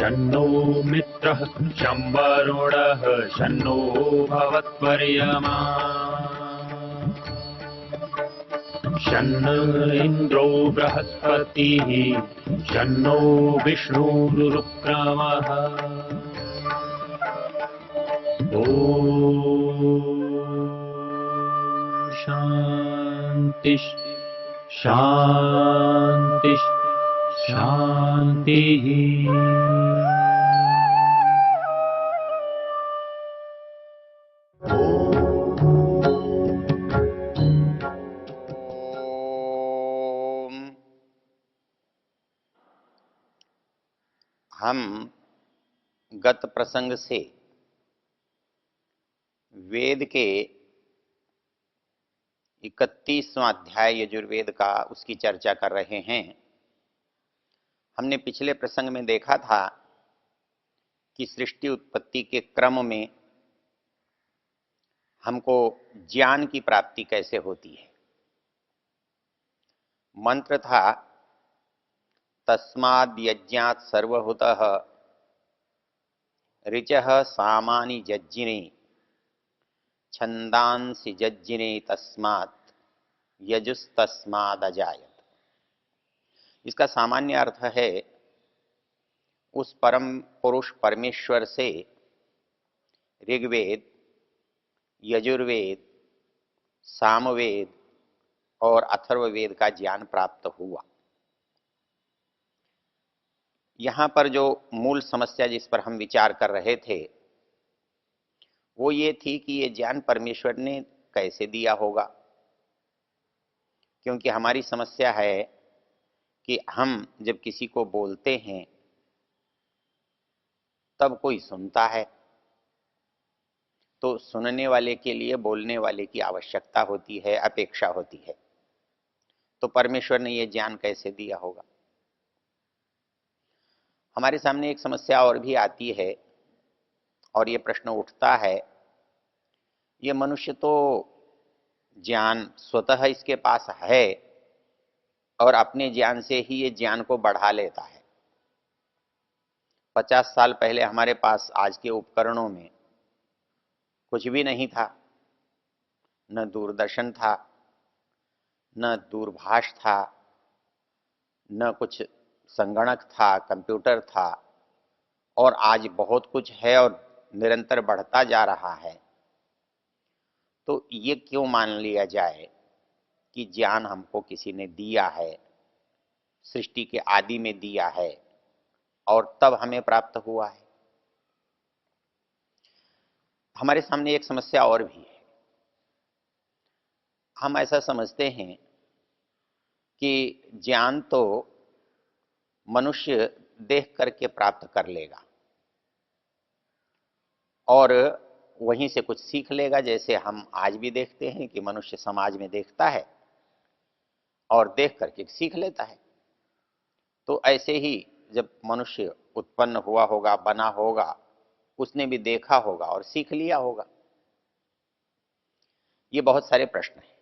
शन्नो मित्रः शं वरुणः शन्नो भवत्वर्यमा शन्न इन्द्रो बृहस्पतिः शन्नो विष्णुरुक्रमः ॐ शान्ति शान्ति शान्तिः। हम गत प्रसंग से वेद के 31वां अध्याय यजुर्वेद का उसकी चर्चा कर रहे हैं। हमने पिछले प्रसंग में देखा था कि सृष्टि उत्पत्ति के क्रम में हमको ज्ञान की प्राप्ति कैसे होती है। मंत्र था तस्माद् यज्ञात् सर्वहुतः ऋचः सामानि जज्जिने छंदांसि जज्जिने तस्मात् यजुस्तस्मादजायत। इसका सामान्य अर्थ है उस परम पुरुष परमेश्वर से ऋग्वेद, यजुर्वेद, सामवेद और अथर्ववेद का ज्ञान प्राप्त हुआ। यहाँ पर जो मूल समस्या जिस पर हम विचार कर रहे थे वो ये थी कि ये ज्ञान परमेश्वर ने कैसे दिया होगा, क्योंकि हमारी समस्या है कि हम जब किसी को बोलते हैं तब कोई सुनता है, तो सुनने वाले के लिए बोलने वाले की आवश्यकता होती है, अपेक्षा होती है। तो परमेश्वर ने ये ज्ञान कैसे दिया होगा। हमारे सामने एक समस्या और भी आती है और ये प्रश्न उठता है, ये मनुष्य तो ज्ञान स्वतः इसके पास है और अपने ज्ञान से ही ये ज्ञान को बढ़ा लेता है। 50 साल पहले हमारे पास आज के उपकरणों में कुछ भी नहीं था, न दूरदर्शन था, न दूरभाष था, न कुछ संगणक था, कंप्यूटर था, और आज बहुत कुछ है और निरंतर बढ़ता जा रहा है। तो ये क्यों मान लिया जाए कि ज्ञान हमको किसी ने दिया है, सृष्टि के आदि में दिया है और तब हमें प्राप्त हुआ है। हमारे सामने एक समस्या और भी है। हम ऐसा समझते हैं कि ज्ञान तो मनुष्य देख करके प्राप्त कर लेगा और वहीं से कुछ सीख लेगा। जैसे हम आज भी देखते हैं कि मनुष्य समाज में देखता है और देख करके सीख लेता है। तो ऐसे ही जब मनुष्य उत्पन्न हुआ होगा, बना होगा, उसने भी देखा होगा और सीख लिया होगा। ये बहुत सारे प्रश्न हैं,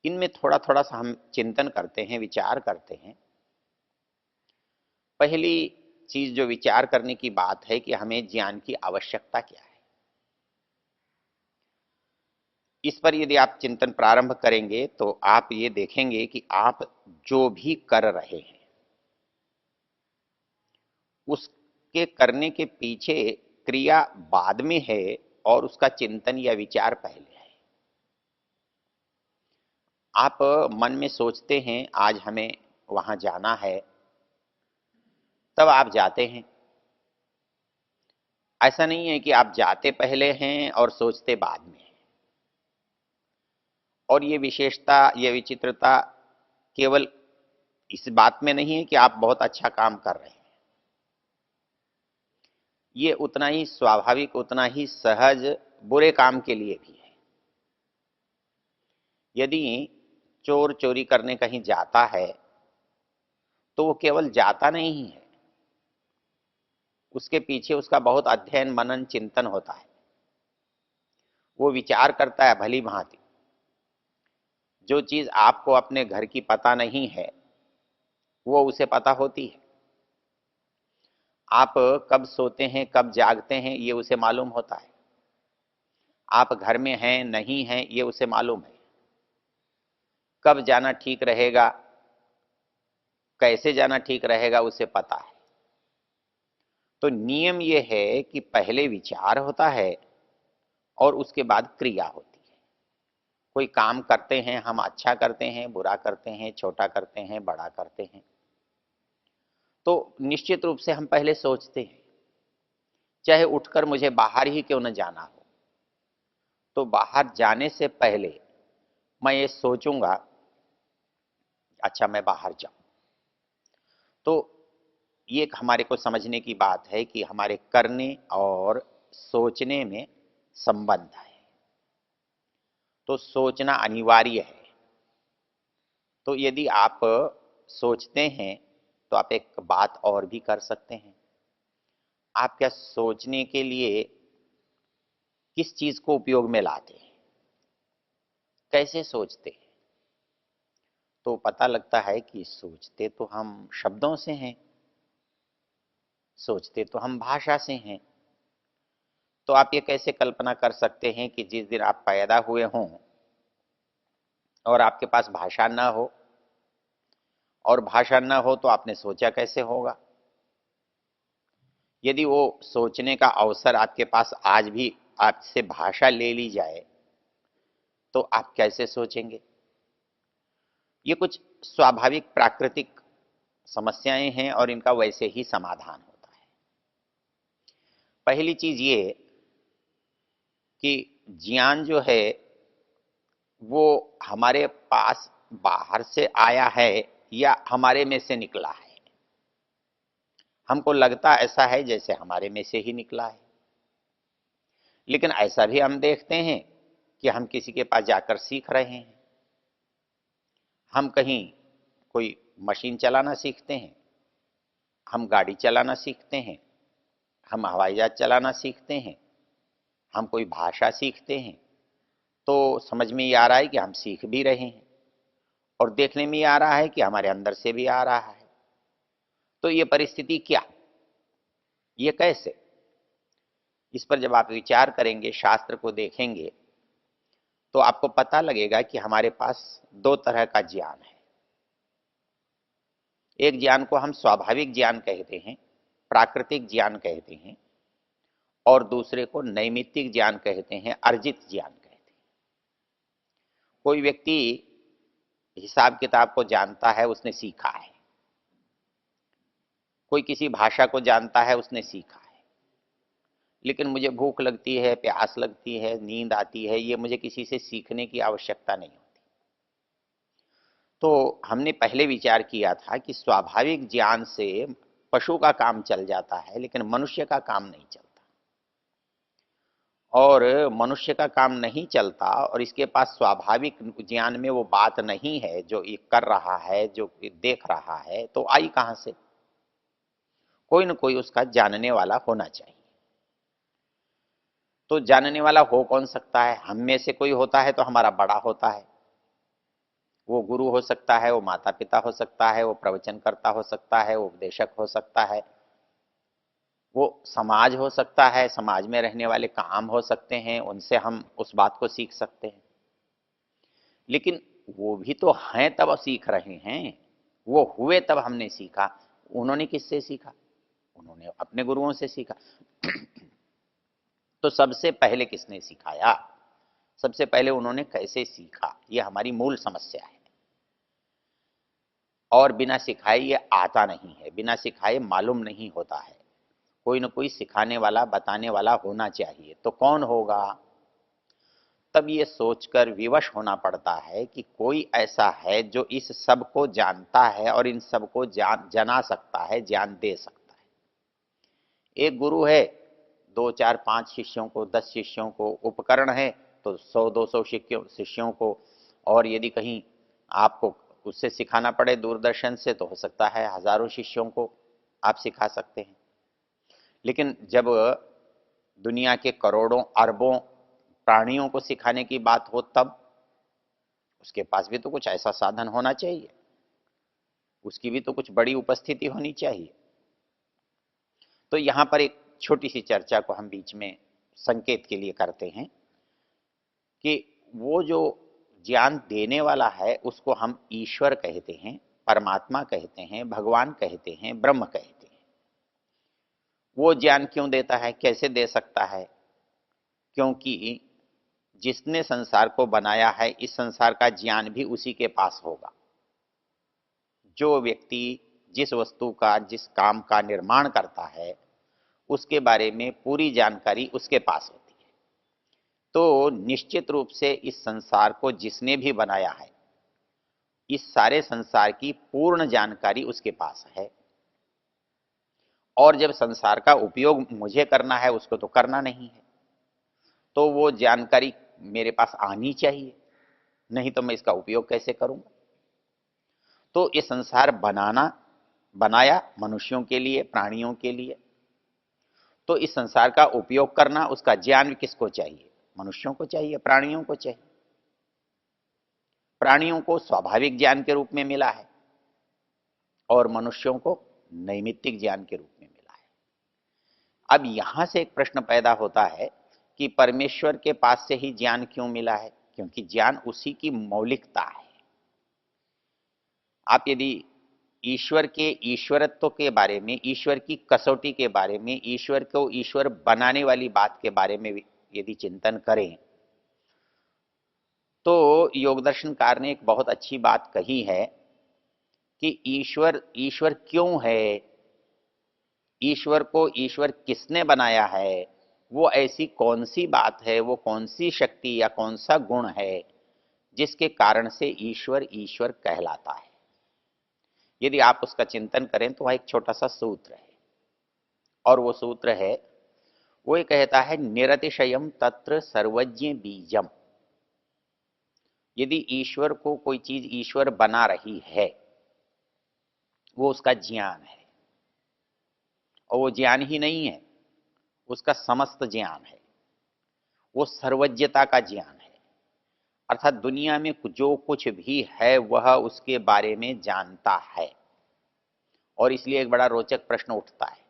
इनमें थोड़ा थोड़ा सा हम चिंतन करते हैं, विचार करते हैं। पहली चीज जो विचार करने की बात है कि हमें ज्ञान की आवश्यकता क्या है। इस पर यदि आप चिंतन प्रारंभ करेंगे तो आप ये देखेंगे कि आप जो भी कर रहे हैं उसके करने के पीछे क्रिया बाद में है और उसका चिंतन या विचार पहले है। आप मन में सोचते हैं आज हमें वहां जाना है, तब आप जाते हैं। ऐसा नहीं है कि आप जाते पहले हैं और सोचते बाद में। और ये विशेषता, ये विचित्रता केवल इस बात में नहीं है कि आप बहुत अच्छा काम कर रहे हैं। ये उतना ही स्वाभाविक, उतना ही सहज बुरे काम के लिए भी है। यदि चोर चोरी करने कहीं जाता है तो वो केवल जाता नहीं है, उसके पीछे उसका बहुत अध्ययन, मनन, चिंतन होता है। वो विचार करता है भली भांति। जो चीज आपको अपने घर की पता नहीं है वो उसे पता होती है। आप कब सोते हैं, कब जागते हैं, ये उसे मालूम होता है। आप घर में हैं नहीं हैं, ये उसे मालूम है। कब जाना ठीक रहेगा, कैसे जाना ठीक रहेगा, उसे पता है। तो नियम ये है कि पहले विचार होता है और उसके बाद क्रिया होती है। कोई काम करते हैं हम, अच्छा करते हैं, बुरा करते हैं, छोटा करते हैं, बड़ा करते हैं, तो निश्चित रूप से हम पहले सोचते हैं। चाहे उठकर मुझे बाहर ही क्यों न जाना हो, तो बाहर जाने से पहले मैं ये सोचूंगा, अच्छा मैं बाहर जाऊं। तो ये एक हमारे को समझने की बात है कि हमारे करने और सोचने में संबंध है। तो सोचना अनिवार्य है। तो यदि आप सोचते हैं तो आप एक बात और भी कर सकते हैं। आप क्या सोचने के लिए किस चीज को उपयोग में लाते हैं, कैसे सोचते हैं? तो पता लगता है कि सोचते तो हम शब्दों से हैं, सोचते तो हम भाषा से हैं। तो आप ये कैसे कल्पना कर सकते हैं कि जिस दिन आप पैदा हुए हों और आपके पास भाषा ना हो, और भाषा ना हो तो आपने सोचा कैसे होगा? यदि वो सोचने का अवसर आपके पास आज भी आपसे भाषा ले ली जाए तो आप कैसे सोचेंगे? ये कुछ स्वाभाविक प्राकृतिक समस्याएं हैं और इनका वैसे ही समाधान होता है। पहली चीज ये कि ज्ञान जो है वो हमारे पास बाहर से आया है या हमारे में से निकला है। हमको लगता ऐसा है जैसे हमारे में से ही निकला है, लेकिन ऐसा भी हम देखते हैं कि हम किसी के पास जाकर सीख रहे हैं। हम कहीं कोई मशीन चलाना सीखते हैं, हम गाड़ी चलाना सीखते हैं, हम हवाई जहाज चलाना सीखते हैं, हम कोई भाषा सीखते हैं, तो समझ में ये आ रहा है कि हम सीख भी रहे हैं और देखने में ये आ रहा है कि हमारे अंदर से भी आ रहा है। तो ये परिस्थिति क्या, ये कैसे? इस पर जब आप विचार करेंगे, शास्त्र को देखेंगे, तो आपको पता लगेगा कि हमारे पास दो तरह का ज्ञान है। एक ज्ञान को हम स्वाभाविक ज्ञान कहते हैं, प्राकृतिक ज्ञान कहते हैं, और दूसरे को नैमित्तिक ज्ञान कहते हैं, अर्जित ज्ञान कहते हैं। कोई व्यक्ति हिसाब किताब को जानता है, उसने सीखा है। कोई किसी भाषा को जानता है, उसने सीखा है। लेकिन मुझे भूख लगती है, प्यास लगती है, नींद आती है, ये मुझे किसी से सीखने की आवश्यकता नहीं होती। तो हमने पहले विचार किया था कि स्वाभाविक ज्ञान से पशु का काम चल जाता है, लेकिन मनुष्य का काम नहीं चलता। और मनुष्य का काम नहीं चलता और इसके पास स्वाभाविक ज्ञान में वो बात नहीं है जो ये कर रहा है, जो देख रहा है, तो आई कहां से? कोई न कोई उसका जानने वाला होना चाहिए। तो जानने वाला हो कौन सकता है? हम में से कोई होता है तो हमारा बड़ा होता है। वो गुरु हो सकता है, वो माता पिता हो सकता है, वो प्रवचनकर्ता हो सकता है, वो उपदेशक हो सकता है, वो समाज हो सकता है, समाज में रहने वाले काम हो सकते हैं, उनसे हम उस बात को सीख सकते हैं। लेकिन वो भी तो हैं तब सीख रहे हैं, वो हुए तब हमने सीखा। उन्होंने किससे सीखा? उन्होंने अपने गुरुओं से सीखा। तो सबसे पहले किसने सिखाया? सबसे पहले उन्होंने कैसे सीखा? ये हमारी मूल समस्या है। और बिना सिखाए ये आता नहीं है, बिना सिखाए मालूम नहीं होता है। कोई न कोई सिखाने वाला, बताने वाला होना चाहिए। तो कौन होगा? तब ये सोचकर विवश होना पड़ता है कि कोई ऐसा है जो इस सब को जानता है और इन सब को जना सकता है, ज्ञान दे सकता है। एक गुरु है, 2 4 5 शिष्यों को, 10 शिष्यों को उपकरण है तो 100 200 शिष्यों को। और यदि कहीं आपको उससे सिखाना पड़े दूरदर्शन से तो हो सकता है हजारों शिष्यों को आप सिखा सकते हैं। लेकिन जब दुनिया के करोड़ों अरबों प्राणियों को सिखाने की बात हो, तब उसके पास भी तो कुछ ऐसा साधन होना चाहिए, उसकी भी तो कुछ बड़ी उपस्थिति होनी चाहिए। तो यहां पर एक छोटी सी चर्चा को हम बीच में संकेत के लिए करते हैं कि वो जो ज्ञान देने वाला है उसको हम ईश्वर कहते हैं, परमात्मा कहते हैं, भगवान कहते हैं, ब्रह्म कहते हैं। वो ज्ञान क्यों देता है, कैसे दे सकता है? क्योंकि जिसने संसार को बनाया है, इस संसार का ज्ञान भी उसी के पास होगा। जो व्यक्ति जिस वस्तु का, जिस काम का निर्माण करता है, उसके बारे में पूरी जानकारी उसके पास होती है। तो निश्चित रूप से इस संसार को जिसने भी बनाया है, इस सारे संसार की पूर्ण जानकारी उसके पास है। और जब संसार का उपयोग मुझे करना है, उसको तो करना नहीं है, तो वो जानकारी मेरे पास आनी चाहिए, नहीं तो मैं इसका उपयोग कैसे करूंगा? तो ये संसार बनाया मनुष्यों के लिए, प्राणियों के लिए। तो इस संसार का उपयोग करना, उसका ज्ञान किसको चाहिए? मनुष्यों को चाहिए, प्राणियों को चाहिए। प्राणियों को स्वाभाविक ज्ञान के रूप में मिला है और मनुष्यों को नैमित्तिक ज्ञान के रूप में मिला है। अब यहां से एक प्रश्न पैदा होता है कि परमेश्वर के पास से ही ज्ञान क्यों मिला है? क्योंकि ज्ञान उसी की मौलिकता है। आप यदि ईश्वर के ईश्वरत्व के बारे में, ईश्वर की कसौटी के बारे में, ईश्वर को ईश्वर बनाने वाली बात के बारे में यदि चिंतन करें, तो योग दर्शनकार ने एक बहुत अच्छी बात कही है कि ईश्वर ईश्वर क्यों है, ईश्वर को ईश्वर किसने बनाया है, वो ऐसी कौन सी बात है, वो कौन सी शक्ति या कौन सा गुण है जिसके कारण से ईश्वर ईश्वर कहलाता है। यदि आप उसका चिंतन करें तो वह एक छोटा सा सूत्र है, और वो सूत्र है, वो ये कहता है, निरतिशयम तत्र सर्वज्ञ बीजम। यदि ईश्वर को कोई चीज ईश्वर बना रही है, वो उसका ज्ञान है, और वो ज्ञान ही नहीं है, उसका समस्त ज्ञान है, वो सर्वज्ञता का ज्ञान है। अर्थात दुनिया में जो कुछ भी है वह उसके बारे में जानता है। और इसलिए एक बड़ा रोचक प्रश्न उठता है,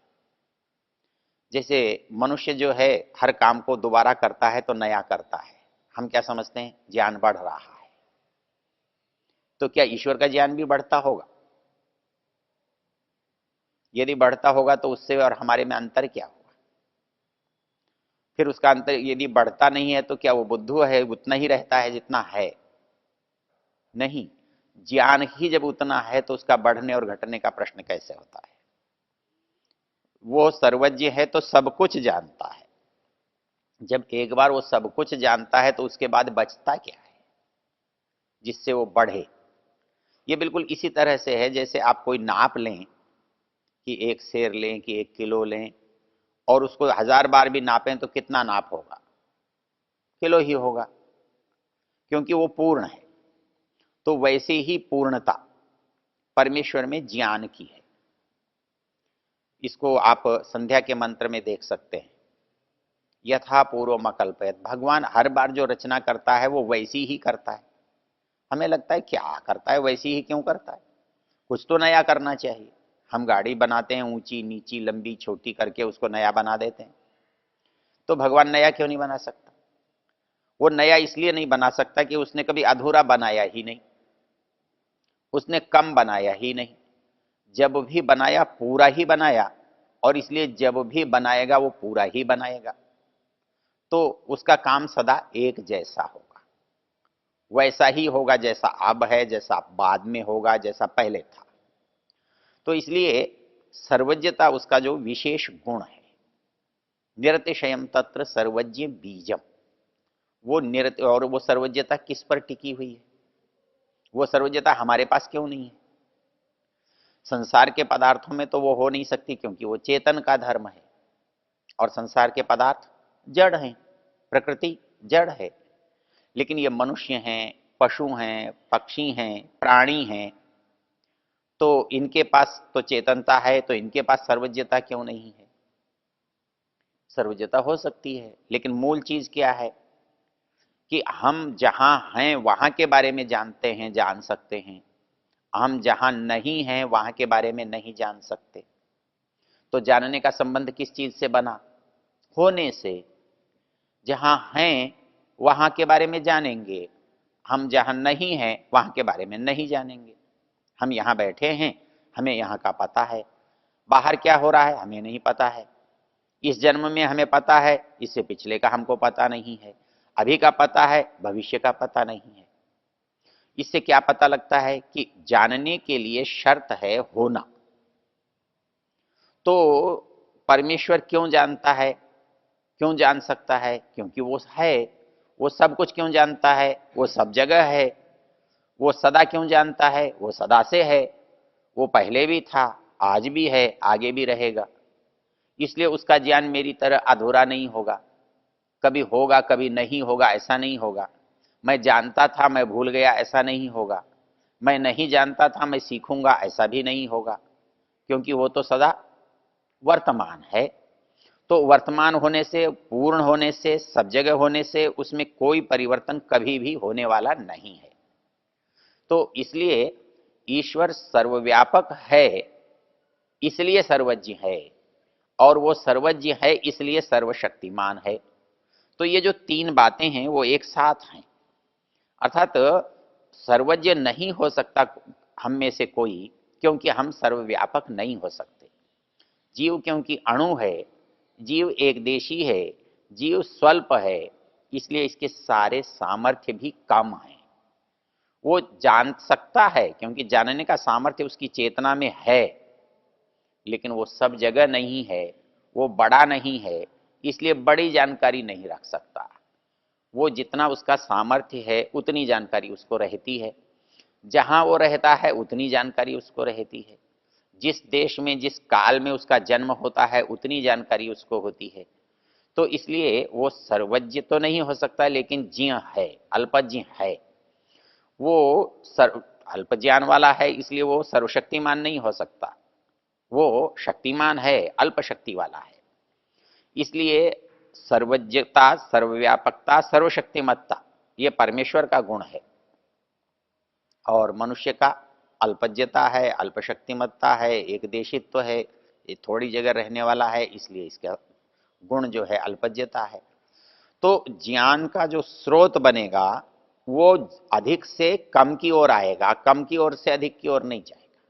जैसे मनुष्य जो है हर काम को दोबारा करता है तो नया करता है, हम क्या समझते हैं? ज्ञान बढ़ रहा है। तो क्या ईश्वर का ज्ञान भी बढ़ता होगा? यदि बढ़ता होगा तो उससे और हमारे में अंतर क्या होगा? फिर उसका अंतर यदि बढ़ता नहीं है तो क्या वो बुद्धू है, उतना ही रहता है जितना है? नहीं, ज्ञान ही जब उतना है तो उसका बढ़ने और घटने का प्रश्न कैसे होता है? वो सर्वज्ञ है तो सब कुछ जानता है। जब एक बार वो सब कुछ जानता है तो उसके बाद बचता क्या है जिससे वो बढ़े? ये बिल्कुल इसी तरह से है जैसे आप कोई नाप लें कि एक सेर लें कि 1 किलो लें, और उसको 1000 बार भी नापें तो कितना नाप होगा? किलो ही होगा, क्योंकि वो पूर्ण है। तो वैसे ही पूर्णता परमेश्वर में ज्ञान की है। इसको आप संध्या के मंत्र में देख सकते हैं, यथा पूर्वम अकल्पयत। भगवान हर बार जो रचना करता है वो वैसी ही करता है। हमें लगता है क्या करता है, वैसी ही क्यों करता है? कुछ तो नया करना चाहिए। हम गाड़ी बनाते हैं, ऊंची नीची लंबी छोटी करके उसको नया बना देते हैं। तो भगवान नया क्यों नहीं बना सकता? वो नया इसलिए नहीं बना सकता कि उसने कभी अधूरा बनाया ही नहीं, उसने कम बनाया ही नहीं। जब भी बनाया पूरा ही बनाया, और इसलिए जब भी बनाएगा वो पूरा ही बनाएगा। तो उसका काम सदा एक जैसा होगा, वैसा ही होगा जैसा अब है, जैसा बाद में होगा, जैसा पहले था। तो इसलिए सर्वज्ञता उसका जो विशेष गुण है। निरतिशयम तत्र सर्वज्ञ बीजम। वो निरत, और वो सर्वज्ञता किस पर टिकी हुई है? वो सर्वज्ञता हमारे पास क्यों नहीं है? संसार के पदार्थों में तो वो हो नहीं सकती, क्योंकि वो चेतन का धर्म है, और संसार के पदार्थ जड़ हैं, प्रकृति जड़ है। लेकिन ये मनुष्य हैं, पशु हैं, पक्षी हैं, प्राणी हैं, तो इनके पास तो चेतनता है, तो इनके पास सर्वज्ञता क्यों नहीं है? सर्वज्ञता हो सकती है, लेकिन मूल चीज क्या है कि हम जहां हैं वहां के बारे में जानते हैं, जान सकते हैं। हम जहां नहीं हैं वहां के बारे में नहीं जान सकते। तो जानने का संबंध किस चीज से बना? होने से। जहां हैं वहां के बारे में जानेंगे, हम जहां नहीं हैं वहां के बारे में नहीं जानेंगे। हम यहां बैठे हैं, हमें यहां का पता है, बाहर क्या हो रहा है हमें नहीं पता है। इस जन्म में हमें पता है, इससे पिछले का हमको पता नहीं है। अभी का पता है, भविष्य का पता नहीं है। इससे क्या पता लगता है कि जानने के लिए शर्त है होना। तो परमेश्वर क्यों जानता है, क्यों जान सकता है? क्योंकि वो है। वो सब कुछ क्यों जानता है? वो सब जगह है। वो सदा क्यों जानता है? वो सदा से है। वो पहले भी था, आज भी है, आगे भी रहेगा। इसलिए उसका ज्ञान मेरी तरह अधूरा नहीं होगा। कभी होगा कभी नहीं होगा ऐसा नहीं होगा। मैं जानता था मैं भूल गया ऐसा नहीं होगा। मैं नहीं जानता था मैं सीखूंगा ऐसा भी नहीं होगा। क्योंकि वो तो सदा वर्तमान है। तो वर्तमान होने से, पूर्ण होने से, सब जगह होने से उसमें कोई परिवर्तन कभी भी होने वाला नहीं है। तो इसलिए ईश्वर सर्वव्यापक है, इसलिए सर्वज्ञ है। और वो सर्वज्ञ है इसलिए सर्वशक्तिमान है। तो ये जो तीन बातें हैं वो एक साथ हैं। अर्थात सर्वज्ञ नहीं हो सकता हम में से कोई, क्योंकि हम सर्वव्यापक नहीं हो सकते। जीव क्योंकि अणु है, जीव एक देशी है, जीव स्वल्प है, इसलिए इसके सारे सामर्थ्य भी कम हैं। वो जान सकता है क्योंकि जानने का सामर्थ्य उसकी चेतना में है, लेकिन वो सब जगह नहीं है, वो बड़ा नहीं है, इसलिए बड़ी जानकारी नहीं रख सकता। वो जितना उसका सामर्थ्य है उतनी जानकारी उसको रहती है। जहां वो रहता है उतनी जानकारी उसको रहती है। जिस देश में जिस काल में उसका जन्म होता है उतनी जानकारी उसको होती है। तो इसलिए वो सर्वज्ञ तो नहीं हो सकता, लेकिन ज्ञ है, अल्पज्ञ है। वो अल्प ज्ञान वाला है, इसलिए वो सर्वशक्तिमान नहीं हो सकता। वो शक्तिमान है, अल्प शक्ति वाला है। इसलिए सर्वज्ञता, सर्वव्यापकता, सर्वशक्तिमत्ता ये परमेश्वर का गुण है। और मनुष्य का अल्पज्ञता है, अल्पशक्तिमत्ता है, एक देशित्व है, ये थोड़ी जगह रहने वाला है, इसलिए इसका गुण जो है अल्पज्ञता है। तो ज्ञान का जो स्रोत बनेगा वो अधिक से कम की ओर आएगा, कम की ओर से अधिक की ओर नहीं जाएगा।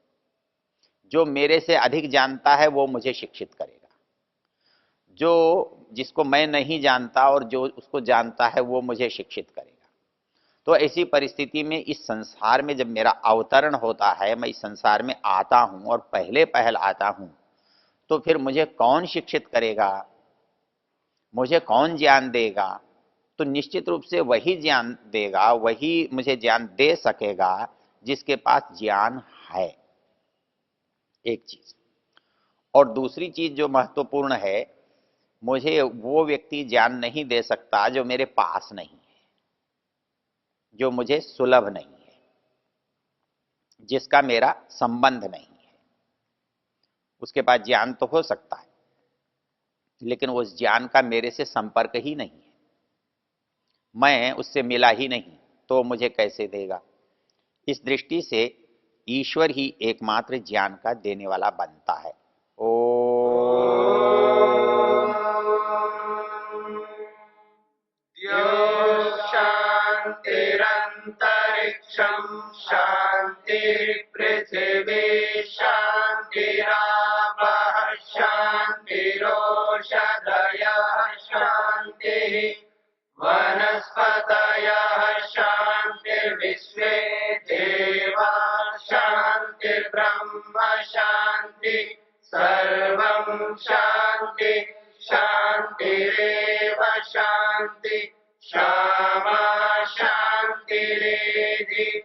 जो मेरे से अधिक जानता है वो मुझे शिक्षित करेगा। जो जिसको मैं नहीं जानता और जो उसको जानता है वो मुझे शिक्षित करेगा। तो ऐसी परिस्थिति में इस संसार में जब मेरा अवतरण होता है, मैं इस संसार में आता हूं और पहले पहल आता हूं, तो फिर मुझे कौन शिक्षित करेगा, मुझे कौन ज्ञान देगा? तो निश्चित रूप से वही ज्ञान देगा, वही मुझे ज्ञान दे सकेगा जिसके पास ज्ञान है। एक चीज। और दूसरी चीज जो महत्वपूर्ण है, मुझे वो व्यक्ति ज्ञान नहीं दे सकता जो मेरे पास नहीं है, जो मुझे सुलभ नहीं है, जिसका मेरा संबंध नहीं है। उसके पास ज्ञान तो हो सकता है, लेकिन उस ज्ञान का मेरे से संपर्क ही नहीं है, मैं उससे मिला ही नहीं, तो मुझे कैसे देगा? इस दृष्टि से ईश्वर ही एकमात्र ज्ञान का देने वाला बनता है। शांतिरंतरिक्षं शांति पृथिवी शांतिरापः शांतिरोषधयः शांतिः वनस्पतयः शांतिर्विश्वे देवा शांतिर्ब्रह्म शांति सर्वं शांति शांतिरेव शांति क्षमा शांतिरेधि